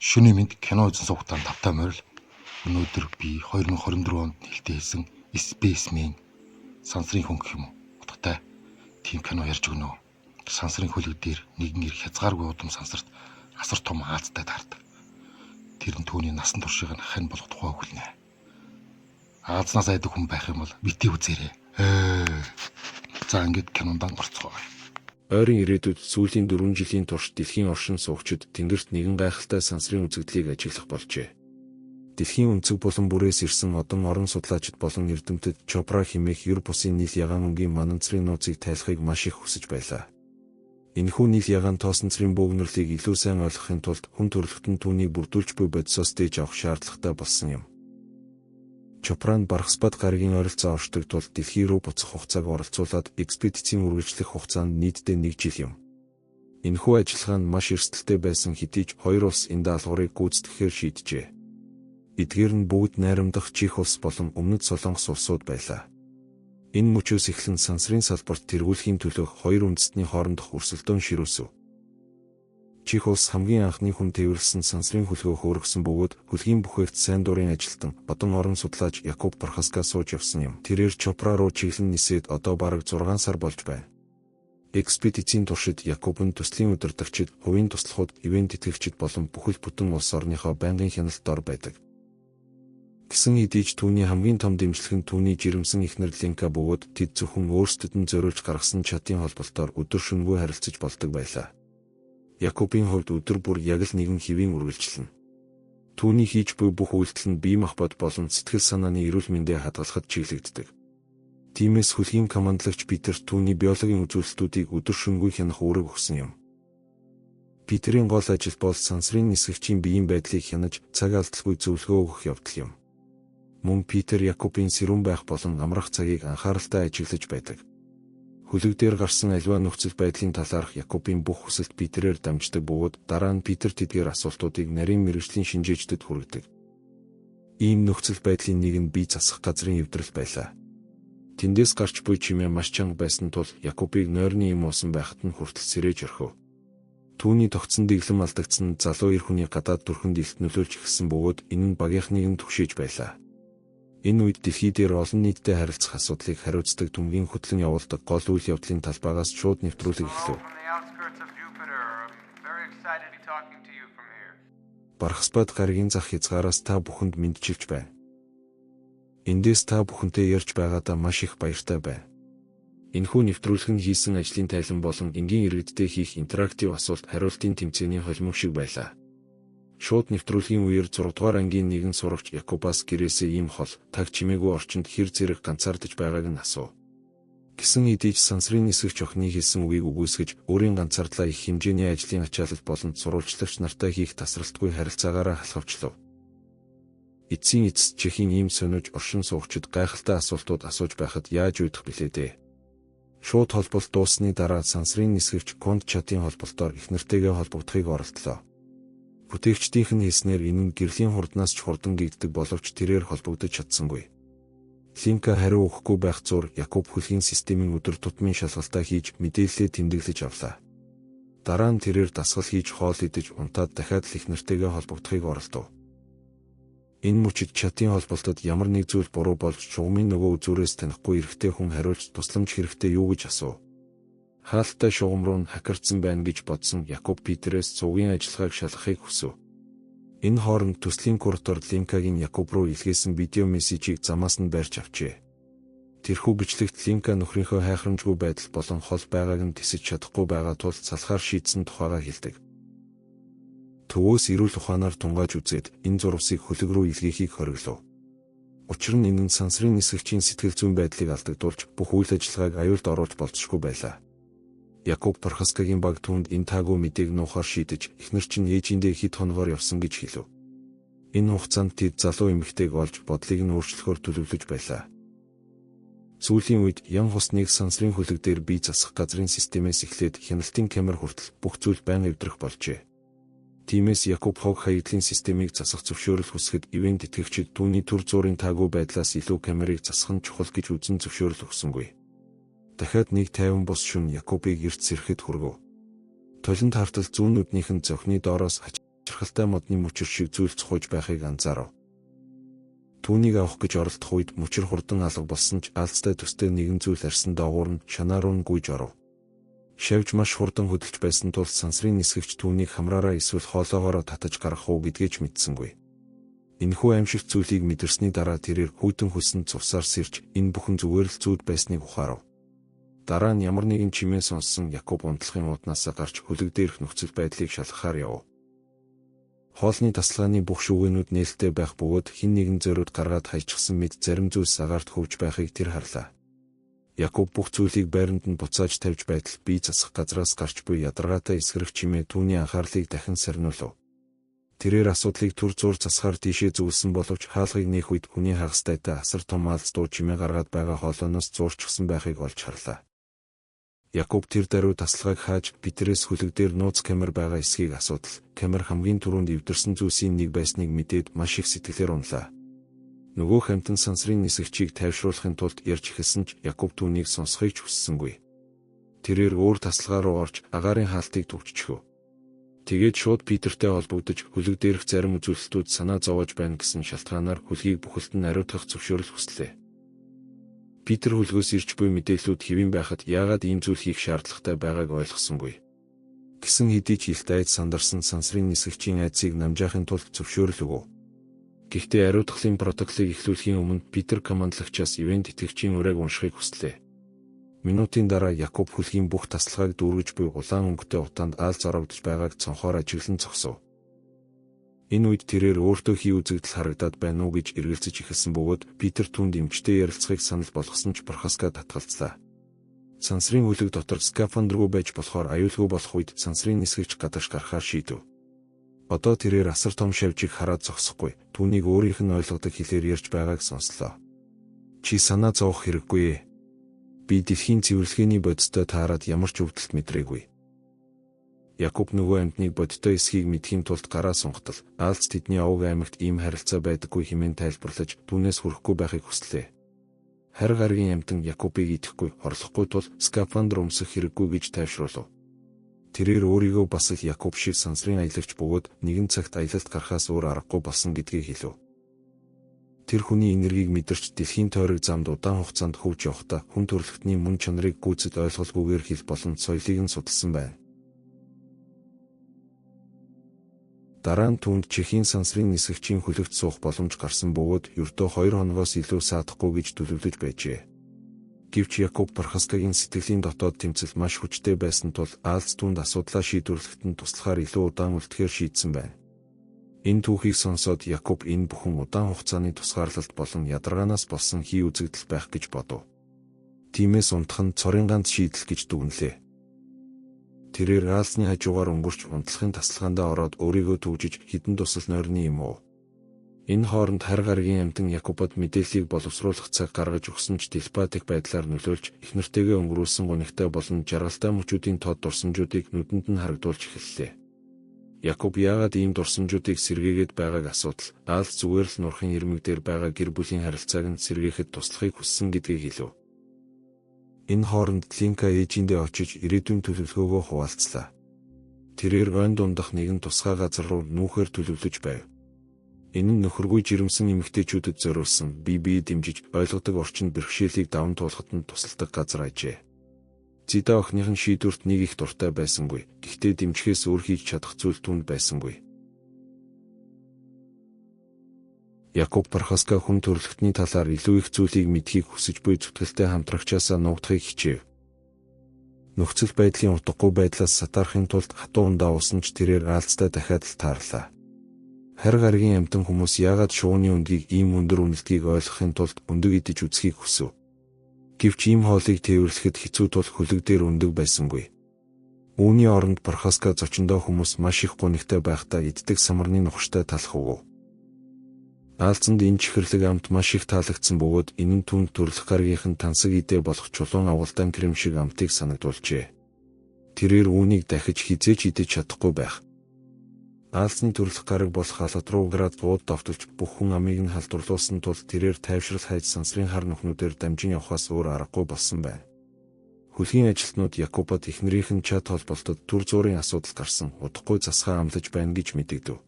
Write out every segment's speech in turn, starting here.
Шөнийн мэнд кино үзэн суугатан тавтай морил. Өнөөдөр би 2024 онд нээлттэй хийсэн Spaceman сансрын хүн гэх юм уу? Утгатай тийм кино ярьж өгнө. Сансрын хөлөг дээр нэгэн ир хязгааргүй удам сансарт асар том аазтай таардаг. Тэр нь түүний насан туршийг нь хань болох тухай өгүүлнэ. Аазнаас айдаг хүн байх юм бол бити үзээрэй. За ингээд кинондан орцгоо. Ойрын ирээдүйд сүүлийн 4 жилийн турш дэлхийн оршин суугчид тэнгэрт нэгэн гайхалтай сансрын үзэгдлийг ажиглах болжээ. Дэлхийн өнцөг булан бүрээс ирсэн одон орон судлаачид болон эрдэмтэд Чопра хэмээх Ер бусын нийл ягаан өнгийн мананцрын нууцыг тайлахыг маш их хүсэж байлаа. Энэхүү нийл ягаан тоосонцрын бөөгнөрлийг илүү сайн ойлгохын тулд хүн төрөлхтөн түүнийг бүрдүүлж буй бодисоос дээж авах шаардлагатай болсон юм. Чопран Бархспад гаригийн ойролцоо оршдог тул дэлхий рүү буцах хугацааг оролцуулаад экспедицийн үргэлжлэх хугацаа нь нийтдээ 1 жил юм. Энэхүү ажиллагаа нь маш эрсдэлтэй байсан хэдий ч хоёр улс энэ даалгаврыг гүйцэтгэхээр шийджээ. Эдгээр нь бүгд найрамдах Чих улс болон Өмнөд Солонгос улсууд байлаа. Энэ мөчөөс эхлэн сансрын салбарт тэргүүлэхийн төлөө хоёр үндэстний хоорондох өрсөлдөөн ширүүсв. Чих улс хамгийн анхны хүн тээвэрлсэн сансрын хөлгөө хөөргсөн бөгөөд хөлгийн бүхээгт сайн дурын ажилтан одон орон судлаач Якуб Пархаска сууж явсан юм. Тэрээр Чопра руу чиглэн нисээд одоо бараг 6 сар болж байна. Экспедицийн туршид Якуб нь төслийн удирдагчид, хувийн туслахууд, ивент тэтгэгчид болон бүхэл бүтэн улс орныхоо байнгын хяналт дор байдаг. Гэсэн хэдий ч түүний хамгийн том дэмжлэг нь түүний жирэмсэн эхнэр Ленка бөгөөд тэд зөвхөн өөрсдөд нь зориулж гаргасан чатын холболтоор өдөр шөнөгүй харилцаж болдог байлаа. Якубын хувьд өдөр бүр яг л нэгэн хэвийн үргэлжлэн. Түүний хийж буй бүх үйлдэл нь бие махбод болон сэтгэл санааны эрүүл мэндэ хадгалахад чиглэгддэг. Тиймээс хөлгийн командлагч Питер түүний биологийн үзүүлэлтүүдийг өдөр шөнөгүй хянах үүрэг өгсөн юм. Питерийн гол ажил бол сансрын нисгэгчийн биеийн байдлыг хянаж цаг алдалгүй зөвлөгөө өгөх явдал юм. Мөн Питер Якубын сэрүүн байх болон амрах цагийг анхааралтай ажиглаж байдаг. Хөлөг дээр гарсан аливаа нөхцөл байдлын талаарх Якубын бүх хүсэлт Питерээр дамждаг бөгөөд дараа нь Питер тэдгээр асуултуудыг нарийн мэргэжлийн шинжээчдэд хүргэдэг. Ийм нөхцөл байдлын нэг нь бие засах газрын эвдрэл байлаа. Тэндээс гарч буй чимээ маш чанга байсан тул Якубыг нойрны юм уусан байхад нь хүртэл сэрээж орхив. Түүний тогтсон дэглэм алдагдсан залуу эр хүний гадаад төрхөнд илт нөлөөлж эхэлсэн бөгөөд энэ нь багийнхныг нь түгшээж байлаа. Энэ үед дэлхий дээр олон нийттэй харилцах асуудлыг хариуцдаг түнгийн хөтлөн явуулдаг гол үйл явдлын талбайгаас шууд нэвтрүүлэг эхлэв. Бархспад гаригийн зах хязгаараас та бүхэнд мэдчилж байна. Эндээс та бүхэнтэй ярьж байгаадаа маш их баяртай байна. Энэхүү нэвтрүүлэг нь хийсэн ажлын тайлан болон энгийн иргэдтэй хийх интерактив асуулт хариултын тэмцээний холимог шиг байлаа. Шууд нэвтрүүлгийн үеэр 6 дугаар ангийн нэгэн сурагч Якубаас гэрээсээ ийм хол, таг чимээгүй орчинд хэр зэрэг ганцаардаж байгааг нь асуув. Гэсэн хэдий ч сансрын нисгэгч охины хэлсэн үгийг үгүйсгэж, өөрийн ганцаардлаа их хэмжээний ажлын ачаалал болон сурвалжлагч нартай хийх тасралтгүй харилцаагаараа халахвчлав. Эцсийн эцэст Чехийн ийм сониуж оршин суугчид гайхалтай асуултууд асууж байхад яаж уйдах билээ дээ. Шууд холболт дууссаны дараа сансрын нисгэгч Конд чатын холболтоор их нартайгаа холбогдохыг оролдлоо. Бүтээгчдийнх нь хэлснээр энэ нь гэрлийн хурднаас ч хурдан гэгддэг боловч тэрээр холбогдож чадсангүй. Ленка хариу өгөхгүй байх зур Якуб хөлгийн системийн өдөр тутмын шалгалтаа хийж мэдээлэлээ тэмдэглэж авлаа. Дараа нь тэрээр дасгал хийж хоол идэж унтаад дахиад л их нартайгаа холбогдохыг оролдов. Энэ мөчид чатын холболтод ямар нэг зүйл буруу болж шугамын нөгөө үзүүрээс танихгүй эрэгтэй хүн хариулж тусламж хэрэгтэй юу гэж асуув. Хаалттай шугам руу хакердсан байна гэж бодсон Якуб Питерээс цугийн ажиллагааг шалгахыг хүсв. Энэ хооронд төслийн куратор Ленкагийн Якуб руу илгээсэн видео мессежийг замаас нь барьж авчээ. Тэрхүү бичлэгт Ленка нөхрийнхөө хайхрамжгүй байдал болон хол байгааг нь тэсэж чадахгүй байгаа тул салахаар шийдсэн тухайгаа хэлдэг. Төвөөс эрүүл ухаанаар тунгааж үзээд энэ зурвасыг хөлөг рүү илгээхийг хориглов. Учир нь энэ нь сансрын нисгэгчийн сэтгэл зүйн байдлыг алдагдуулж бүх үйл ажиллагааг аюулд оруулж болцсохгүй байлаа. Якуб Пархаскагийн баг түнд энэ таагүй мэдээг нуухаар шийдэж, эхнэр чинь ээжиндээ хэд хоногоор явсан гэж хэлв. Энэ хугацаанд тэд залуу эмэгтэйг олж бодлыг нь өөрчлөхөөр төлөвлөж байлаа. Сүүлийн үед Ян хусныг сансрын хөлөг дээр бие засах газрын системээс эхлээд хяналтын камер хүртэл бүх зүйл байн эвдрэх болжээ. Тиймээс Якуб хог хаягдлын системийг засах зөвшөөрөл хүсгэд ивент тэтгэгчид түүний төр зуурын таагүй байдлаас илүү камерыг засах нь чухал гэж үзэн зөвшөөрөл өгсөнгүй. Дахиад 1:50 бус шөнө Якубыг эрт сэрэхэд хүргэв. Толинд хартал зүүн нүднийх нь зохины доороос хачирх жаргалтай модны мөчир шиг зүйл цохож байхыг анзаарав. Түүнийг авах гэж оролдох үед мөчир хурдан алга болсон ч алцтай төстэй нэгэн зүйл арьсан доогуур нь шанаа руу гүйж оров. Шавж маш хурдан хөдөлж байсан тул сансрын нисгэгч түүнийг хамраараа эсвэл хоолоогоороо татаж гаргах уу гэдгээ ч мэдсэнгүй. Энэхүү аимшигт зүйлийг мэдэрсний дараа тэрээр хүйтэн хүссэн цувсаар сэрж энэ бүхэн зүгээр л зүүд байсныг ухаарав. Дараа нь ямар нэгэн чимээ сонссон Якоб унтлахын ууднаасаа гарч хөлөг дээрх нөхцөл байдлыг шалгахаар явв. Хоолны тасалгааны бүх шүүгэнүүд нээлттэй байх бөгөөд хэн нэгэн зориуд гаргаад хайчихсан мэд зарим зүйлс агаарт хөвж байхыг тэр харлаа. Якоб бүх зүйлийг байранд нь буцааж тавьж байтал бие засах газраас гарч буй ядаргаатай эсгэрэх чимээ түүний анхаарлыг дахин сарниулав. Тэрээр асуудлыг түр зуур засахаар тийшээ зөвлөсөн боловч хаалгыг нээх үед хүний хагастайтай асар том алз дуу чимээ гаргаад байгаа хоолойноос зуурчсан байхыг олж харлаа. Якоб тэр даруй тасалгааг хааж Петрээс хөлөг дээр нууц камер байгаа эсхийг асуудал. Камер хамгийн түрүүнд эвдэрсэн зүйлсийн нэг байсныг мэдээд маш их сэтгэлээр унлаа. Нөгөө хамтан сансрын нисгэгчийг тайвшруулахын тулд ярьж эхэлсэн ч Якоб түүнийг сонсхийг ч хүссэнгүй. Тэрээр өөр тасалгаа руу орж агаарын хаалтыг төвччихв. Тэгээд шууд Петертэй холбогдож хөлөг дээрх зарим үзүүлэлтүүд санаа зовоож байна гэсэн шалтгаанаар хөлгийг бүхэлд нь ариутгах зөвшөөрөл хүслээ. Петр хөлгөөс ирж буй мэдээллүүд хэвэн байхад яагаад ийм зүйл хийх шаардлагатай байгааг ойлгосонгүй. Гэсэн хэдий ч илт айд сандарсан сансрын нисгэгчийн айдсыг намжаахын тулд зөвшөөрөл өгөв. Гэхдээ ариутгалын протоколыг эхлүүлэхийн өмнө Петр командлагчаас ивент итгэгчийн урайг уншихыг хүслээ. Минутын дараа Якоб хөлгийн бүх тасалгааг дүүргэж буй улаан өнгөтэй утаанд аалз орогдож байгааг цонхоор ажиглан зогсов. Энэ үед тэрээр өөртөө хий үзэгдэл харагдаад байна уу гэж эргэлзэж эхэлсэн бөгөөд Петр түнд эмчтэй ярилцахыг санал болгосон ч Прохаска татгалзлаа. Сансрын хөлөг дотор скафандргүй байж болохоор аюулгүй болох үед сансрын нисгэгч гадагш гарахаар шийдэв. Одоо тэрээр асар том шавжийг хараад зогсохгүй, түүнийг өөрийнх нь ойлгодог хэлээр ярьж байгааг сонслоо. Чи санаа зовох хэрэггүй ээ. Би дэлхийн цэвэрлэгээний бодистой таарад ямар ч өвдөлт мэдрээгүй. Якоб нөгөө амьтныг бодиттой эсхийг мэдхийн тулд гараа сунгатал, аалц тэдний овог аймагт ийм харилцаа байдаггүй хэмээн тайлбарлаж, түүнээс хүрэхгүй байхыг хүслээ. Харь гаргийн амьтан Якобыг идэхгүй, хорлохгүй тул скафандр өмсөх хэрэггүй гэж тайвшруулав. Тэрээр өөрийгөө бас их Якоб шиг сансрын аялагч бөгөөд нэгэн цагт аялалд гарахаас өөр аргагүй болсон гэдгийг хэлв. Тэр хүний энергийг мэдэрч дэлхийн тойрог замд удаан хугацаанд хөвж явахдаа хүн төрөлхтний мөн чанарыг гүйцэд ойлголгүйгээр хэл болон соёлыг нь судалсан байна. Дараа нь түүнд Чехийн сансрын нисгэгчийн хөлөгт суух боломж гарсан бөгөөд ердөө 2 хоногоос илүү саадахгүй гэж төлөвлөж байжээ. Гэвч Якоб Прохаскагийн сэтгэлийн дотоод тэмцэл маш хүчтэй байсан тул аалц түүнд асуудлаа шийдвэрлэхэд нь туслахаар илүү удаан үлдэхээр шийдсэн байна. Энэ түүхийг сонсоод Якоб энэ бүхэн удаан хугацааны тусгаарлалт болон ядаргаанаас болсон хий үзэгдэл байх гэж бодов. Тиймээс унтах нь цорын ганц шийдэл гэж дүгнэлээ. Тэрээр аалцны хажуугаар өнгөрч унтлахын тасалгаандаа ороод өөрийгөө төвжиж хідэн тусал нойрны юм уу. Энэ хооронд харь гаргийн амьтан Якобод мэдээллийг боловсруулах цаг гаргаж өгсөн ч телепатик байдлаар нөлөөлж их нэртэйгээ өнгөрүүлсэн гунигтай болон жаргалтай мөчүүдийн тод дурсамжуудыг нүдэнд нь харагдуулж эхэллээ. Якоб яагаад ийм дурсамжуудыг сэргээгээд байгааг асуудал, аалц зүгээр л нурхын ирмэг дээр байгаа гэр бүлийн харилцааг нь сэргээхэд туслахыг хүссэн гэдгийг хэлв. Энэ хооронд Линка ээжиндээ очиж ирээдүйн төлөвлөгөөгөө хуваалцлаа. Тэрээр ойн дундах нэгэн тусгай газар руу нүүхээр төлөвлөж байв. Энэ нь нөхөргүй жирэмсэн эмэгтэйчүүдэд зориулсан бие дэмжиж ойлгодог орчинд бэрхшээлийг даван туулахад нь тусалдаг газар ажээ. Зида охиныхын шийдвэрт нэг их дуртай байсангүй. Гэхдээ дэмжихээс өөр хийж чадах зүйл түүнд байсангүй. Якоб Прохаска хүн төрөлхтний талаар илүү их зүйлийг мэдхийг хүсэж буй зүтгэлтэй хамтрагчаасаа нуугдахыг хичээв. Нөхцөл байдлын утгагүй байдлаас сатаарахын тулд хатуу ундаа усан ч тэрээр аалцтай дахиад л таарлаа. Харь гаргийн амьтан хүмүүс яагаад шууны өндгийг ийм өндөр үнэлтгийг ойлгохын тулд өндөг идэж үзхийг хүсв. Гэвч ийм хоолыг тээвэрлэхэд хэцүү тул хөлөг дээр өндөг байсангүй. Үүний оронд Прохаска зочиндоо хүмүүс маш их гунигтай байхдаа иддэг самарны нухштай талах өгөв. Аалцанд энэ чихэрлэг амт маш их таалагдсан бөгөөд энэ нь түнд төрлөх гаргийнхан тансаг идэ болох чулуун агуулдан крем шиг амтыг санагдуулжээ. Тэрээр үүнийг дахиж хизээч идэж чадахгүй байх. Аалцны төрлөх гараг болох халат руу град бууд довтолж бүх хүн амийг нь халдварлуулсан тул тэрээр тайвшрал хайж сансрын хар нүхнүүдээр дамжин явхаас өөр аргагүй болсон байна. Хөлгийн ажилтнууд Якобод эхнэрийнх нь чад холболтод төр зуурын асуудал гарсан, удахгүй засгаа амлаж байна гэж мэдэгдэв.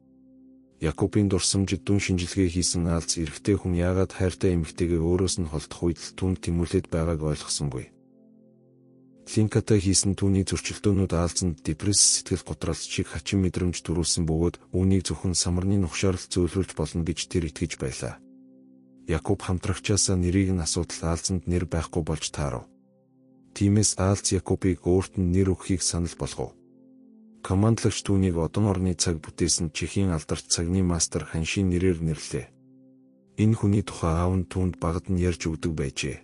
Якобын дурсамжид дүн шинжилгээ хийсэн Аалз эрэгтэй хүн яагаад хайртай эмэгтэйгээ өөрөөс нь холдох үед түүнд тэмүүлээд байгааг ойлгосонгүй. Линкатай хийсэн түүний зөрчилдөөнүүд Аалзанд депресс, сэтгэл готролц шиг хачин мэдрэмж төрүүлсэн бөгөөд үүнийг зөвхөн самарны нухшаарлт зөөлрүүлж болно гэж тэр итгэж байлаа. Якоб хамтрагчаасаа нэрийг нь асуудал Аалзанд нэр байхгүй болж таарав. Тиймээс Аалз Якобыг өөрт нь нэр өгөхийг санал болгов. Командлагч түүнийг одон орны цаг бүтээсэн Чехийн алдарт цагны мастер Ханшийн нэрээр нэрлэлээ. Энэ хүний тухай аав нь түүнд багад нь ярьж өгдөг байжээ.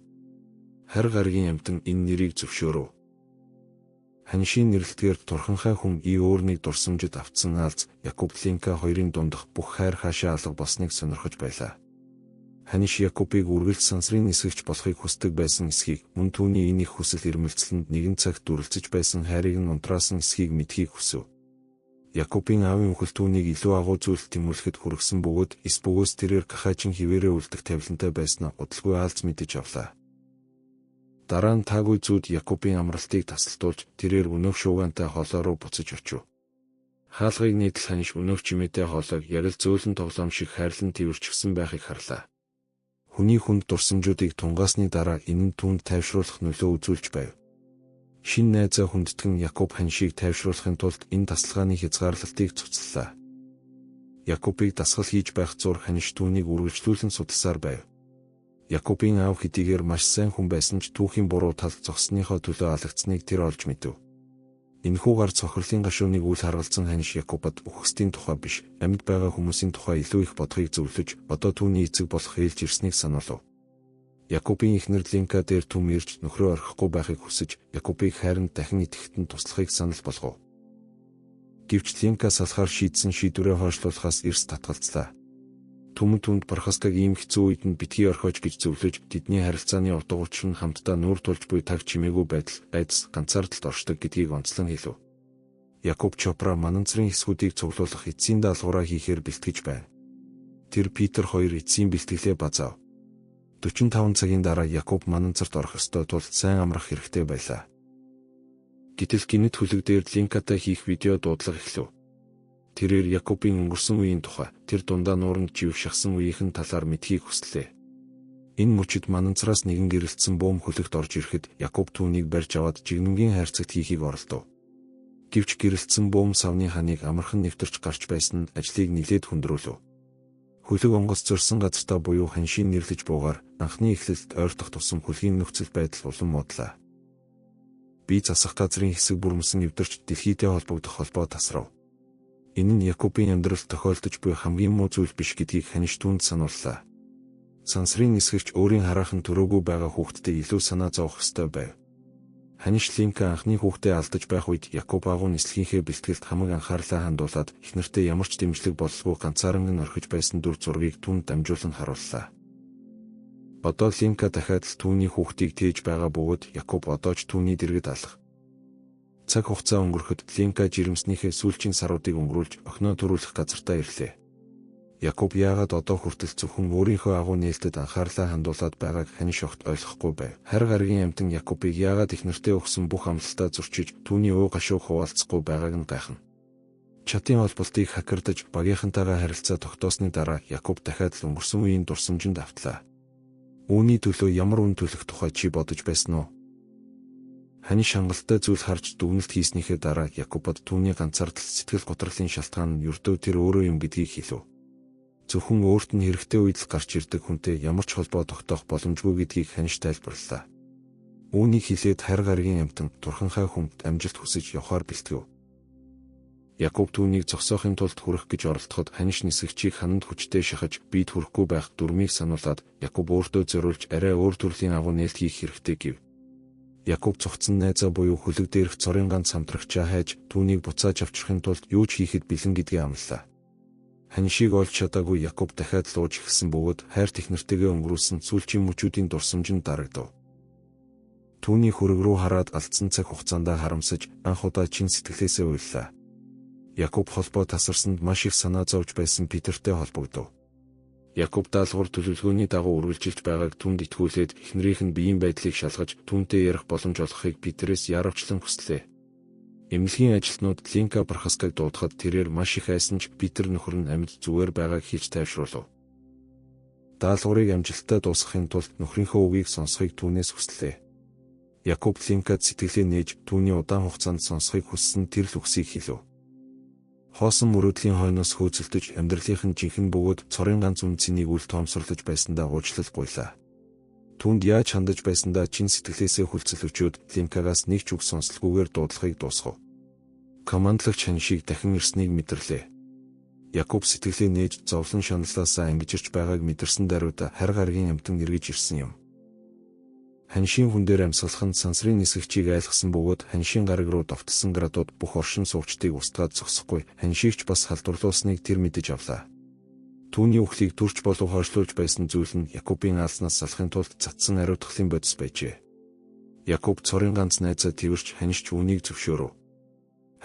Харь гаригийн амьтан энэ нэрийг зөвшөөрөв. Ханшийн нэрлэлтгээр турханхай хүн өөрнийг дурсамжид автсан Аалз Якоб Линка хоёрын дундах бүх хайр хаашаа алга болсныг сонирхож байлаа. Ханш Якобыг үргэлж сансрын нисгэгч болохыг хүсдэг байсан эсхийг, мөн түүний энэ их хүсэл ирмэлцлэнд нэгэн цагт дүрлцэж байсан хайрыг нь унтраасан эсхийг мэдхийг хүсв. Якобын аавын үхэл түүнийг илүү агуу зүйлд тэмүүлэхэд хүргэсэн бөгөөд эс бөгөөс тэрээр гахаачин хിവэрээ үлдэх тавилантай байснаа удалгүй Аалз мэдэж авлаа. Дараа нь таагүй зүүд Якобын амралтыг тасалтуулж тэрээр өнөөх шуугантай хоолой руу буцаж очив. Хаалгыг нийтл Ханш өнөөх чимээтэй хоолойг яг л зөөлөн тоглоом шиг хайрлан тэрвэрчгсэн байхыг харлаа. Хүний хүнд дурсамжуудыг тунгаасны дараа энэ нь түүнд тайвшруулах нөлөө үзүүлж байв. Шин найзаа хүндэтгэн Якоб Ханшийг тайвшруулахын тулд энэ тасалгааны хязгаарлалтыг цуцлалаа. Якобыг дасгал хийж байх зур Ханш түүнийг үргэлжлүүлэн судалсаар байв. Якобын аав хэдийгээр маш сайн хүн байсан ч түүхийн буруу тал зогссныхоо төлөө алагдсныг тэр олж мэдэв. Энэхүүгээр цохирлын гашууныг үл харгалзан Ханш Якобод үхсдийн тухай биш, амьд байгаа хүмүүсийн тухай илүү их бодохыг зөвлөж, одоо түүний эцэг болох ээлж ирснийг сануулв. Якобын эхнэр Линка дээр түм ирж нөхрөө орхихгүй байхыг хүсэж, Якобыг хайранд дахин итгэхэд нь туслахыг санал болгов. Гэвч Линка салахаар шийдсэн шийдвэрээ хойшлуулахаас эрс татгалзлаа. Түмэн түнд Прохаскаг ийм хэцүү үед нь битгий орхиож гэж зөвлөж, тэдний харилцааны утга учир нь хамтдаа нүүр тулж буй таг чимээгүй байдал, айдас ганцаардалд оршдог гэдгийг онцлон хэлв. Якоб Чопра мананцрын хэсгүүдийг цуглуулах эцсийн даалгавраа хийхээр бэлтгэж байна. Тэр Питер хоёр эцсийн бэлтгэлээ базаав. 45 цагийн дараа Якоб мананцарт орох ёстой тул сайн амрах хэрэгтэй байлаа. Гэтэл гинэт хүлэг дээр Линкатай хийх видео дуудлага эхлэв. Тэрээр Якобын өнгөрсөн үеийн тухай, тэр дундаа нууранд живж шахсан үеийнхэн талаар мэдхийг хүслээ. Энэ мөчид мананцраас нэгэн гэрэлтсэн бөөм хөлөгт орж ирэхэд Якоб түүнийг барьж аваад жигнэмгийн хайрцагт хийхийг оролдов. Гэвч гэрэлтсэн бөөм савны ханыг амархан нэвтэрч гарч байсан нь ажлыг нилээд хүндрүүлв. Хөлөг онгоц зөрсөн газартаа буюу Ханшийн нэрлэж буугаар анхны эхлэлд ойртох тусам хөлгийн нөхцөл байдал улам модлаа. Бие засах газрын хэсэг бүрмсэн эвдэрч дэлхийдээ холбогдох холбоо тасрав. Энэ нь Якобын амьдралд тохиолдож буй хамгийн муу зүйл биш гэдгийг Ханш түүнд санууллаа. Сансрын нисгэгч өөрийн хараахан төрөөгүй байгаа хүүхдтэй илүү санаа зовох ёстой байв. Ханш Линка анхны хүүхдээ алдаж байх үед Якоб агуу нислэгийнхээ бэлтгэлд хамаг анхаарлаа хандуулад эхнэртээ ямар ч дэмжлэг бололгүй ганцаархан нь орхиж байсан дүр зургийг түүнд дамжуулан харууллаа. Одоо Линка дахиад л түүний хүүхдийг тээж байгаа бөгөөд Якоб одоо ч түүний дэргэд алах. Цаг хугацаа өнгөрөхөд Линка жирэмснийхээ сүүлчийн саруудыг өнгөрүүлж охиноо төрүүлэх газартаа ирлээ. Якоб яагаад одоо хүртэл зөвхөн өөрийнхөө агуу нээлтэд анхаарлаа хандуулад байгааг Ханш огт ойлгохгүй байв. Харь гаригийн амьтан Якобыг яагаад эхнэртээ өгсөн бүх амлалтаа зөрчиж түүний өө гашууг хуваалцахгүй байгааг нь гайхна. Чатын холболтыг хакердаж багийнхантайгаа харилцаа тогтоосны дараа Якоб дахиад л өнгөрсөн үеийн дурсамжинд автлаа. Үүний төлөө ямар үн төлөх тухай чи бодож байсан уу? Ханш хангалттай зүйл харж дүгнэлт хийснийхээ дараа Якобод түүний ганцаардал сэтгэл готрлын шалтгаан нь ердөө тэр өөрөө юм гэдгийг хэлв. Зөвхөн өөрт нь хэрэгтэй үед л гарч ирдэг хүнтэй ямар ч холбоо тогтоох боломжгүй гэдгийг Ханш тайлбарлалаа. Үүнийг хэлээд харь гаригийн амьтан турханхай хүнд амжилт хүсэж явахаар бэлтгэв. Якоб түүнийг зогсоохын тулд хүрэх гэж оролдоход Ханш нисгэгчийг хананд хүчтэй шахаж бид хүрэхгүй байх дүрмийг сануулад Якоб өөртөө зориулж арай өөр төрлийн агуу нээлт хийх хэрэгтэй гэв. Якоб цугцсан найзаа буюу хөлөг дээрх цорын ганц хамтрагчаа хайж түүнийг буцааж авчрахын тулд юу ч хийхэд бэлэн гэдгээ амлалаа. Ханшийг олж чадаагүй Якоб дахиад лууж эхэлсэн бөгөөд хайр технэртэйгээ өнгөрүүлсэн сүүлчийн мөчүүдийн дурсамжинд дарагдав. Түүний хөрөг рүү хараад алдсан цаг хугацаанд харамсаж анх удаа чин сэтгэлээсээ уйллаа. Якоб холбоо тасарсанд маш их санаа зовж байсан Питертэй холбогдов. Якоб даалгавар төлөвлөгөөний дагуу үргэлжилж байгааг түнд итгүүлээд эхнэрийнх нь биеийн байдлыг шалгаж түүнтэй ярих боломж олгохыг Питерээс яарвчлан хүслээ. Эмнэлгийн ажилтнууд Линка Прохаскаг дуудахад тэрээр маш их айсан ч Питер нөхөр нь амьд зүгээр байгааг хийж тайвшруулав. Даалгаврыг амжилттай дуусгахын тулд нөхрийнхөө үгийг сонсохыг түүнээс хүслээ. Якоб Линкад сэтгэлээ нээж түүний удаан хугацаанд сонсохыг хүссэн тэр л үгсийг хэлв. Хоосон мөрөөдлийн хойноос хөөцөлдөж амьдралынх нь жинхэнэ бөгөөд цорын ганц үнцнийг үл тоомсорлож байсандаа уучлал гуйлаа. Түүнд яаж хандаж байсандаа чин сэтгэлээсээ хүлцэл өчөөд Линкагаас нэг ч үг сонслогүйгээр дуудлагыг дуусгав. Командлагч ханшийг дахин ирснийг мэдэрлээ. Якоб сэтгэлээ нээж зовлон шаналлаасаа ангижирч байгааг мэдэрсэн даруйда харь гаргийн амтан эргэж ирсэн юм. Ханшийн хүн дээр амьсгалах нь сансрын нисгэгчийг айлгсан бөгөөд ханшийн гараг руу довтсон градууд бүх оршин суугчдыг устгаад зогсохгүй ханшигч бас халдварлуусныг тэр мэдэж авлаа. Түүний үхлийг төрч болов хойшлуулж байсан зүйл нь Якобын аалснаас салахын тулд цацсан ариутгалын бодис байжээ. Якоб цорын ганц найзаа тэрвэрч ханшч үүнийг зөвшөөрөв.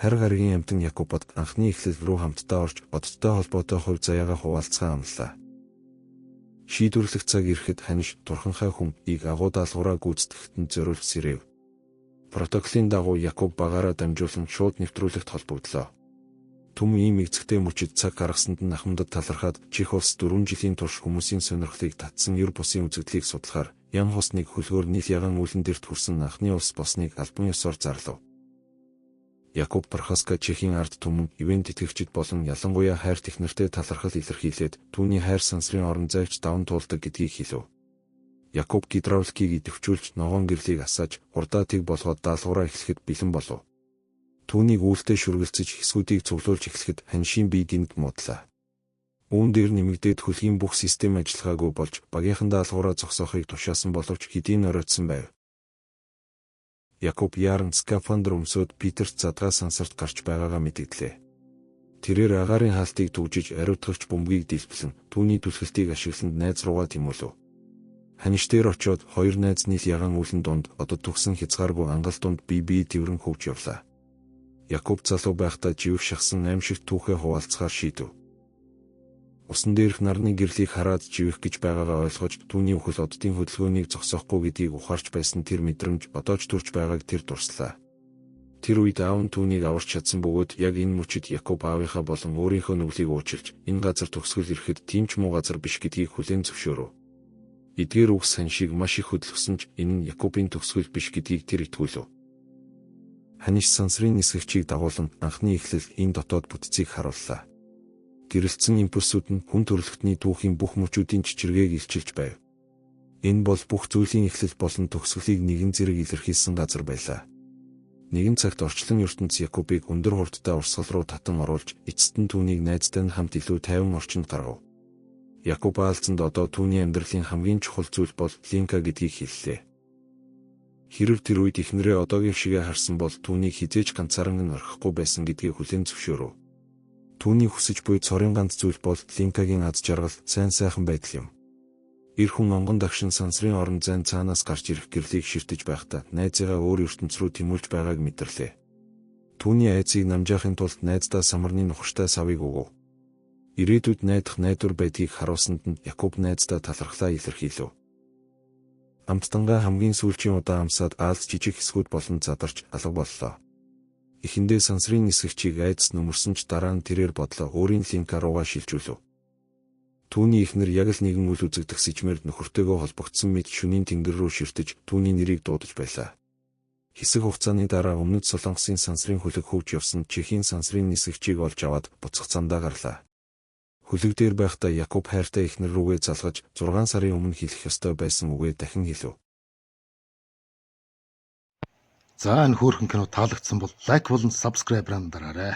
Харь гаргийн амтан Якобод анхны эхлэл рүү хамтдаа орж бодтой холбоотой хувь заяагаа хуваалцгаа амлаа. Шийдвэрлэх цаг ирэхэд ханш турханхай хүмийг агуу даалгавраа гүйцэтгэхэд нь зориулж сэрээв. Протоколын дагуу Якоб багаараа дамжуулан шууд нэвтрүүлэгт холбогдлоо. Түм ийм эцэгтэй мөчид цаг гаргасанд нь ахмадад талархаад чих улс 4 жилийн турш хүмүүсийн сонирхлыг татсан ер бусын үзэгдлийг судлахаар ян хусныг хөлгөөр нийт ягаан үүлэн дэрт хүрсэн анхны улс босныг албан ёсоор зарлав. Якоб Прохаска Чехийн ард түмэн ивент итгэгчид болон ялангуяа хайр технэртэй талархал илэрхийлээд түүний хайр сансрын орон зайвч даван туулдаг гэдгийг хэлв. Якоб гидравликийг идэвхжүүлж ногоон гэрлийг асааж хурдаа тэг болгоод даалгавраа эхлэхэд бэлэн болов. Түүнийг үүлдээ шүргэлцэж хэсгүүдийг цуглуулж эхлэхэд ханшийн бие гинт муудлаа. Үүн дээр нэмэгдээд хөлгийн бүх систем ажиллагаагүй болж багийнхан даалгавраа зогсоохыг тушаасан боловч хэдийн оройтсон байв. Якоб яран скафандр өмсөд Питерт задгаа сансарт гарч байгаагаа мэдэгдлээ. Тэрээр агарын хаалтыг түгжиж ариутгагч бөмбөгийг дэлбэлэн түүний түлхэлтийг ашигланд найз руугаа тэмүүлв. Ханш дээр очиод хоёр найз нийл ягаан үүлэн дунд одод төгсөн хязгааргүй ангал дунд бие дэврэн хөвж явлаа. Якоб залуу байхдаа живэх шахсан аимшигт түүхээ хуваалцахаар шийдэв. Усан дээрх нарны гэрлийг хараад живэх гэж байгаагаа ойлгож түүний үхэл оддын хөдөлгөөнийг зогсоохгүй гэдгийг ухаарч байсан тэр мэдрэмж одоо ч төрж байгааг тэр дурслаа. Тэр үед аав нь түүнийг аварч чадсан бөгөөд яг энэ мөчид Якоб аавынхаа болон өөрийнхөө нүглийг уучлж энэ газар төгсгөл ирэхэд тийм ч муу газар биш гэдгийг хүлээн зөвшөөрөв. Эдгээр үгс ханшийг маш их хөдөлгсөн ч энэ нь Якобын төгсгөл биш гэдгийг тэр итгүүлв. Ханш сансрын нисгэгчийг дагуулan анхны эхлэл энэ дотоод бүтцийг харууллаа. Гэрэлтсэн импульсүүд нь хүн төрөлхтний түүхийн бүх мөчүүдийн чичиргээг илчилж байв. Энэ бол бүх зүйлийн эхлэл болон төгсгөлийг нэгэн зэрэг илэрхийлсэн газар байлаа. Нэгэн цагт орчлон ертөнц Якобыг өндөр хурдтай урсгал руу татан оруулж эцэст нь түүнийг найзтай нь хамт илүү тайван орчинд гаргав. Якоб аалзанд одоо түүний амьдралын хамгийн чухал зүйл бол Линка гэдгийг хэллээ. Хэрв тэр үед эхнэрээ одоогийн шигээ харсан бол түүнийг хизээж ганцааран нь орхихгүй байсан гэдгийг хүлээн зөвшөөрөв. Түүний хүсэж буй цорын ганц зүйл бол Линкагийн аз жаргал, сайн сайхан байдал юм. Эр хүн онгон дагшин сансрын орон зайн цаанаас гарч ирэх гэрлийг ширтэж байхдаа найзыгаа өөр ертөнц рүү тэмүүлж байгааг мэдэрлээ. Түүний айцыг намжаахын тулд найздаа самарны нухартай савыг өгөв. Ирээдүйд найдах найдвар байдгийг харуулсанд нь Якоб найздаа талархлаа илэрхийлв. Амттангаа хамгийн сүүлчийн удаа амсаад аалз жижиг хэсгүүд болон задарч алга боллоо. Эхэндээ сансрын нисгэгчийг айдас нөмөрсөн ч дараа нь тэрээр бодлоо өөрийн Линка руугаа шилжүүлв. Түүний эхнэр яг л нэгэн үл үзэгдэх сэжмээр нөхөртөөгөө холбогдсон мэт шөнийн тэнгэр рүү ширтэж түүний нэрийг дуудаж байлаа. Хэсэг хугацааны дараа өмнөд Солонгосын сансрын хөлөг хөвж явсан Чехийн сансрын нисгэгчийг олж аваад буцах замдаа гарлаа. Хөлөг дээр байхдаа Якоб хайртай эхнэр рүүгээ залгаж 6 сарын өмнө хэлэх ёстой байсан үгээ дахин хэлв. За энэ хөөрхөн кино таалагдсан бол лайк болон subscribe-раа дараарай.